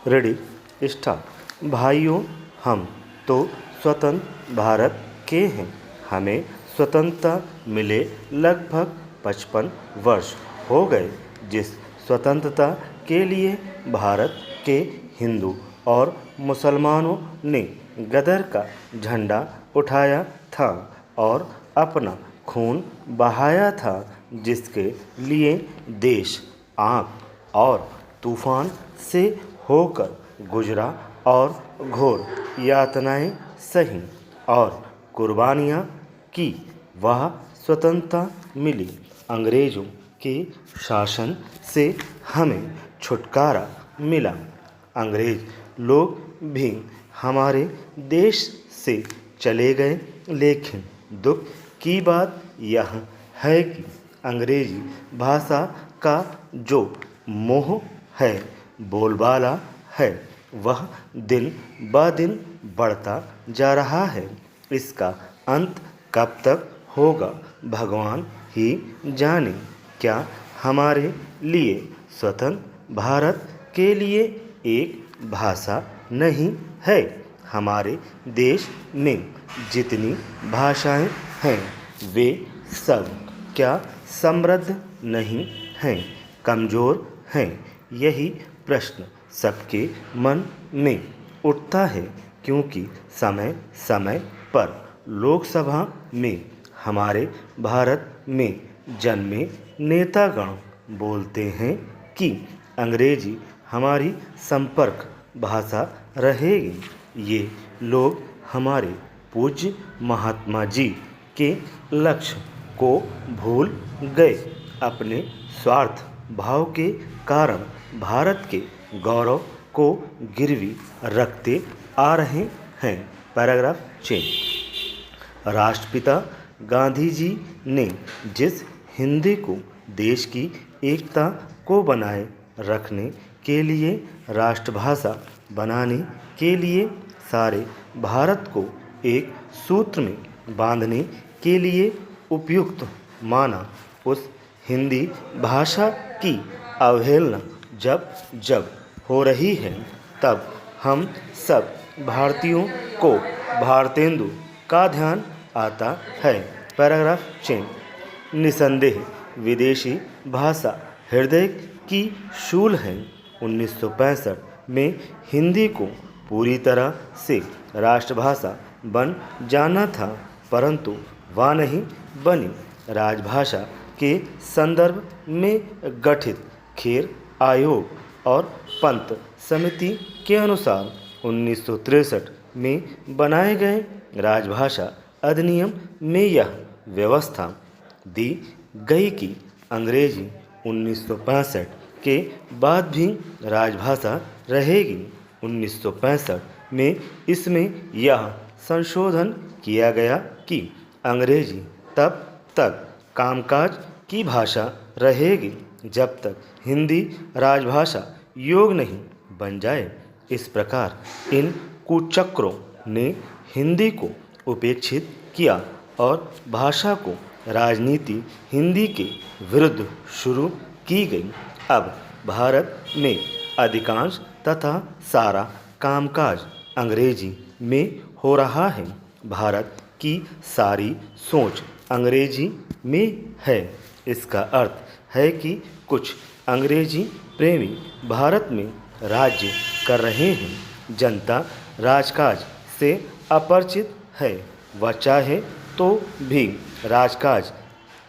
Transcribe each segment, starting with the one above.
Ready start. भाइयों, हम तो स्वतंत्र भारत के हैं। हमें स्वतंत्रता मिले लगभग 55 वर्ष हो गए। जिस स्वतंत्रता के लिए भारत के हिंदू और मुसलमानों ने गदर का झंडा उठाया था और अपना खून बहाया था, जिसके लिए देश आग और तूफान से होकर गुजरा और घोर यातनाएं सही और कुर्बानियाँ की, वह स्वतंत्रता मिली। अंग्रेज़ों के शासन से हमें छुटकारा मिला। अंग्रेज़ लोग भी हमारे देश से चले गए, लेकिन दुख की बात यह है कि अंग्रेजी भाषा का जो मोह है, बोलबाला है, वह दिन ब दिन बढ़ता जा रहा है। इसका अंत कब तक होगा, भगवान ही जाने। क्या हमारे लिए स्वतंत्र भारत के लिए एक भाषा नहीं है? हमारे देश में जितनी भाषाएं हैं, वे सब क्या समृद्ध नहीं हैं, कमज़ोर हैं? यही प्रश्न सबके मन में उठता है, क्योंकि समय समय पर लोकसभा में हमारे भारत में जन्मे नेतागण बोलते हैं कि अंग्रेजी हमारी संपर्क भाषा रहेगी। ये लोग हमारे पूज्य महात्मा जी के लक्ष्य को भूल गए। अपने स्वार्थ भाव के कारण भारत के गौरव को गिरवी रखते आ रहे हैं। Paragraph change. राष्ट्रपिता गांधी जी ने जिस हिंदी को देश की एकता को बनाए रखने के लिए, राष्ट्रभाषा बनाने के लिए, सारे भारत को एक सूत्र में बांधने के लिए उपयुक्त माना, उस हिंदी भाषा की अवहेलना जब जब हो रही है, तब हम सब भारतीयों को भारतेंदु का ध्यान आता है। Paragraph change. निसंदेह विदेशी भाषा हृदय की शूल है। 1965 में हिंदी को पूरी तरह से राष्ट्रभाषा बन जाना था, परंतु वह नहीं बनी। राजभाषा के संदर्भ में गठित खेर आयोग और पंत समिति के अनुसार 1963 में बनाए गए राजभाषा अधिनियम में यह व्यवस्था दी गई कि अंग्रेजी 1965 के बाद भी राजभाषा रहेगी। 1965 में इसमें यह संशोधन किया गया कि अंग्रेजी तब तक कामकाज की भाषा रहेगी जब तक हिंदी राजभाषा योग्य नहीं बन जाए। इस प्रकार इन कुचक्रों ने हिंदी को उपेक्षित किया और भाषा को राजनीति हिंदी के विरुद्ध शुरू की गई। अब भारत में अधिकांश तथा सारा कामकाज अंग्रेजी में हो रहा है। भारत की सारी सोच अंग्रेजी में है। इसका अर्थ है कि कुछ अंग्रेजी प्रेमी भारत में राज्य कर रहे हैं। जनता राजकाज से अपरिचित है। वह चाहे तो भी राजकाज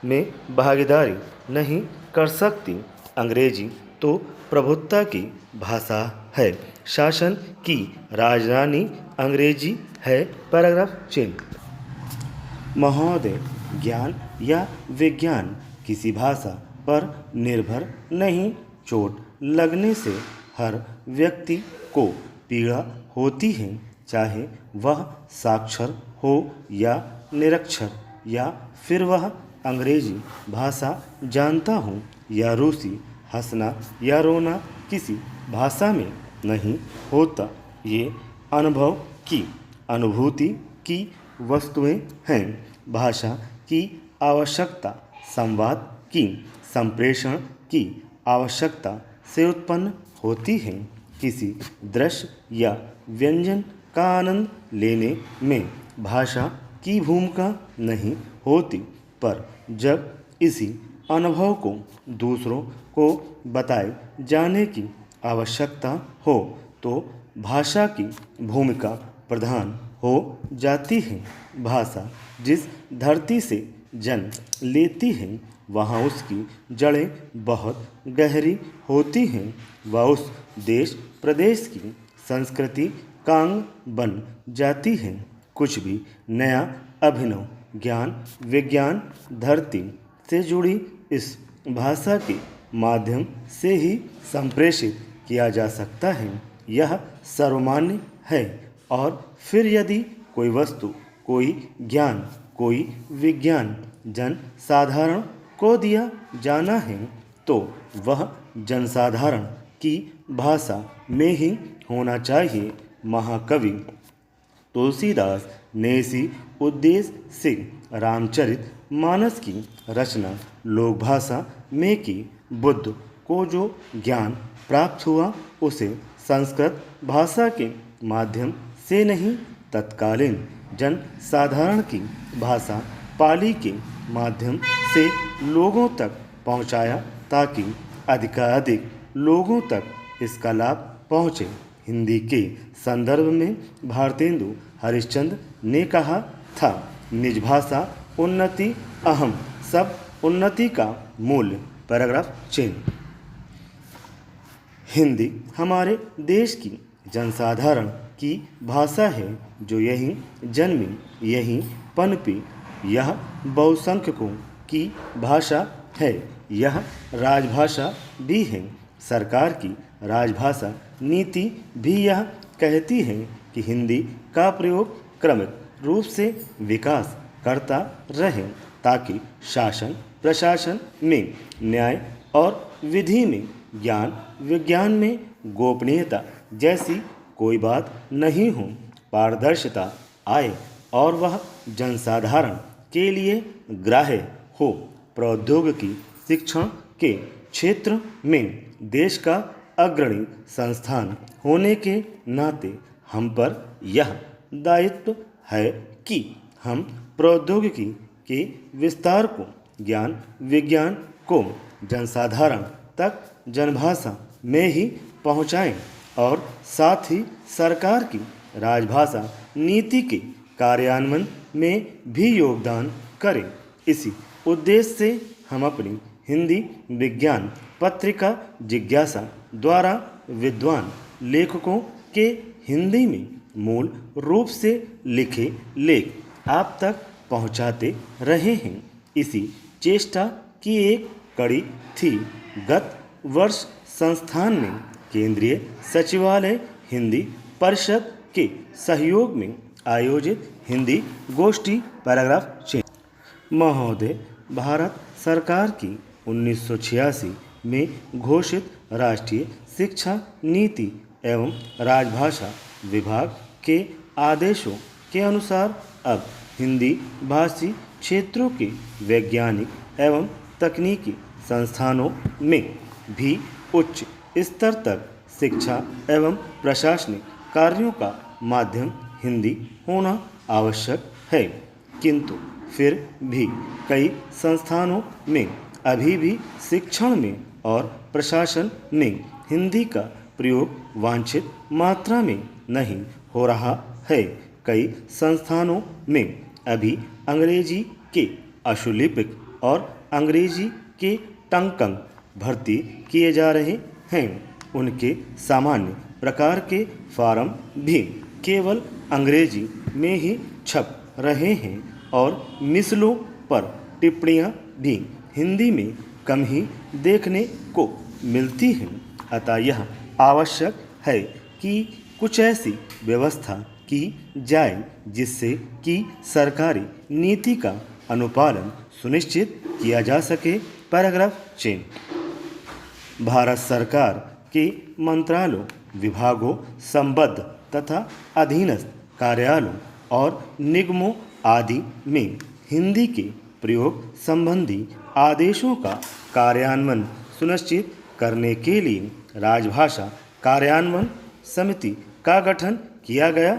में भागीदारी नहीं कर सकती। अंग्रेजी तो प्रभुत्व की भाषा है। शासन की राजधानी अंग्रेजी है। Paragraph change. महोदय, ज्ञान या विज्ञान किसी भाषा पर निर्भर नहीं। चोट लगने से हर व्यक्ति को पीड़ा होती है, चाहे वह साक्षर हो या निरक्षर, या फिर वह अंग्रेजी भाषा जानता हो या रूसी। हंसना या रोना किसी भाषा में नहीं होता। ये अनुभव की अनुभूति की वस्तुएं हैं। भाषा की आवश्यकता संवाद की संप्रेषण की आवश्यकता से उत्पन्न होती है। किसी दृश्य या व्यंजन का आनंद लेने में भाषा की भूमिका नहीं होती, पर जब इसी अनुभव को दूसरों को बताए जाने की आवश्यकता हो तो भाषा की भूमिका प्रधान हो जाती है। भाषा जिस धरती से जन्म लेती है वहाँ उसकी जड़ें बहुत गहरी होती हैं। वह उस देश प्रदेश की संस्कृति का अंग बन जाती है। कुछ भी नया अभिनव ज्ञान विज्ञान धरती से जुड़ी इस भाषा के माध्यम से ही संप्रेषित किया जा सकता है। यह सर्वमान्य है और फिर यदि कोई वस्तु कोई ज्ञान कोई विज्ञान जन साधारण को दिया जाना है तो वह जनसाधारण की भाषा में ही होना चाहिए। महाकवि तुलसीदास ने इसी उद्देश्य से रामचरित मानस की रचना लोक भाषा में की। बुद्ध को जो ज्ञान प्राप्त हुआ उसे संस्कृत भाषा के माध्यम से नहीं तत्कालीन जन साधारण की भाषा पाली के माध्यम से लोगों तक पहुंचाया ताकि अधिकाधिक लोगों तक इसका लाभ पहुंचे। हिंदी के संदर्भ में भारतेंदु हरिश्चंद्र ने कहा था, निज भाषा उन्नति अहम सब उन्नति का मूल्य। Paragraph change. हिंदी हमारे देश की जनसाधारण की भाषा है जो यहीं जन्मी यहीं पनपी। यह बहुसंख्यकों की भाषा है। यह राजभाषा भी है। सरकार की राजभाषा नीति भी यह कहती है कि हिंदी का प्रयोग क्रमिक रूप से विकास करता रहे ताकि शासन प्रशासन में न्याय और विधि में ज्ञान विज्ञान में गोपनीयता जैसी कोई बात नहीं हो, पारदर्शिता आए और वह जनसाधारण के लिए ग्राह्य हो। प्रौद्योगिकी शिक्षण के क्षेत्र में देश का अग्रणी संस्थान होने के नाते हम पर यह दायित्व है कि हम प्रौद्योगिकी के विस्तार को ज्ञान विज्ञान को जनसाधारण तक जनभाषा में ही पहुँचाएं और साथ ही सरकार की राजभाषा नीति के कार्यान्वयन में भी योगदान करें। इसी उद्देश्य से हम अपनी हिंदी विज्ञान पत्रिका जिज्ञासा द्वारा विद्वान लेखकों के हिंदी में मूल रूप से लिखे लेख आप तक पहुंचाते रहे हैं। इसी चेष्टा की एक कड़ी थी गत वर्ष संस्थान में केंद्रीय सचिवालय हिंदी परिषद के सहयोग में आयोजित हिंदी गोष्ठी। Paragraph change. महोदय, भारत सरकार की 1986 में घोषित राष्ट्रीय शिक्षा नीति एवं राजभाषा विभाग के आदेशों के अनुसार अब हिंदी भाषी क्षेत्रों के वैज्ञानिक एवं तकनीकी संस्थानों में भी उच्च स्तर तक शिक्षा एवं प्रशासनिक कार्यों का माध्यम हिंदी होना आवश्यक है। किंतु फिर भी कई संस्थानों में अभी भी शिक्षण में और प्रशासन में हिंदी का प्रयोग वांछित मात्रा में नहीं हो रहा है। कई संस्थानों में अभी अंग्रेजी के अशुलिपिक और अंग्रेजी के टंकंग भर्ती किए जा रहे हैं। उनके सामान्य प्रकार के फार्म भी केवल अंग्रेजी में ही छप रहे हैं और मिसलों पर टिप्पणियां भी हिंदी में कम ही देखने को मिलती हैं। अतः यह आवश्यक है कि कुछ ऐसी व्यवस्था की जाए जिससे कि सरकारी नीति का अनुपालन सुनिश्चित किया जा सके। Paragraph change. भारत सरकार के मंत्रालयों विभागों संबद्ध तथा अधीनस्थ कार्यालयों और निगमों आदि में हिंदी के प्रयोग संबंधी आदेशों का कार्यान्वयन सुनिश्चित करने के लिए राजभाषा कार्यान्वयन समिति का गठन किया गया